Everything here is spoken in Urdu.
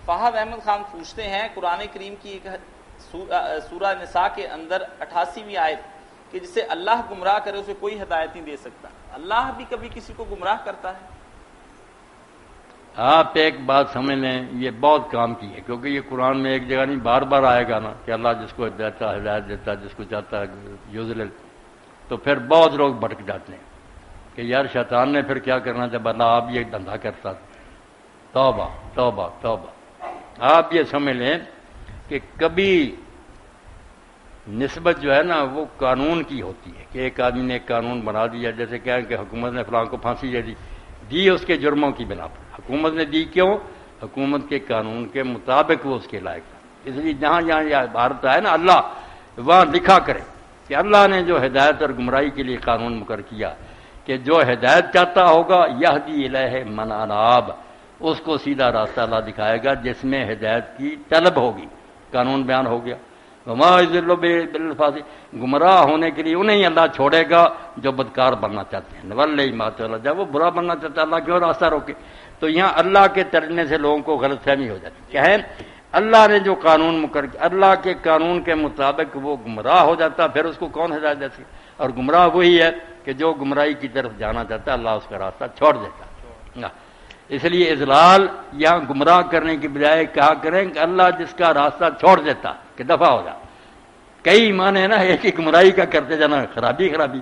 فہد احمد خان پوچھتے ہیں قرآن کریم کی ایک سورہ نساء کے اندر 88ویں آیت کہ جسے اللہ گمراہ کرے اسے کوئی ہدایت نہیں دے سکتا، اللہ بھی کبھی کسی کو گمراہ کرتا ہے؟ آپ ایک بات سمجھ لیں، یہ بہت کام کی ہے، کیونکہ یہ قرآن میں ایک جگہ نہیں بار بار آئے گا نا کہ اللہ جس کو دیتا ہے ہدایت دیتا ہے، جس کو چاہتا ہے یضلل، تو پھر بہت لوگ بھٹک جاتے ہیں کہ یار شیطان نے پھر کیا کرنا تھا، اللہ آپ یہ دھندا کرتا تھا۔ توبہ توبہ توبہ۔ آپ یہ سمجھ لیں کہ کبھی نسبت جو ہے نا وہ قانون کی ہوتی ہے کہ ایک آدمی نے ایک قانون بنا دیا، جیسے کہیں کہ حکومت نے فلاں کو پھانسی دے دی اس کے جرموں کی بنا پر۔ حکومت نے دی کیوں؟ حکومت کے قانون کے مطابق وہ اس کے لائق تھا۔ اس لیے جہاں جہاں یہ عبارت ہے نا اللہ، وہاں لکھا کرے کہ اللہ نے جو ہدایت اور گمراہی کے لیے قانون مقرر کیا کہ جو ہدایت چاہتا ہوگا یہدی الیہ من اناب، اس کو سیدھا راستہ اللہ دکھائے گا جس میں ہدایت کی طلب ہوگی۔ قانون بیان ہو گیا۔ وما یضل بالفاسق، گمراہ ہونے کے لیے انہیں اللہ چھوڑے گا جو بدکار بننا چاہتے ہیں۔ نولی ما تولى، جب وہ برا بننا چاہتا ہے اللہ کیوں راستہ روکے؟ تو یہاں اللہ کے ترجمے سے لوگوں کو غلط فہمی ہو جاتی ہے کہ ہے اللہ نے جو قانون مقرر کیا، اللہ کے قانون کے مطابق وہ گمراہ ہو جاتا، پھر اس کو کون ہدایت دے سکے؟ اور گمراہ وہی ہے کہ جو گمراہی کی طرف جانا چاہتا ہے، اللہ اس کا راستہ چھوڑ دیتا۔ اس لیے اضلال یہاں گمراہ کرنے کی بجائے کہا کریں کہ اللہ جس کا راستہ چھوڑ دیتا کہ دفع ہو جا۔ کئی معنی ہے نا، ایک ہی گمراہی کا کرتے جانا خرابی خرابی۔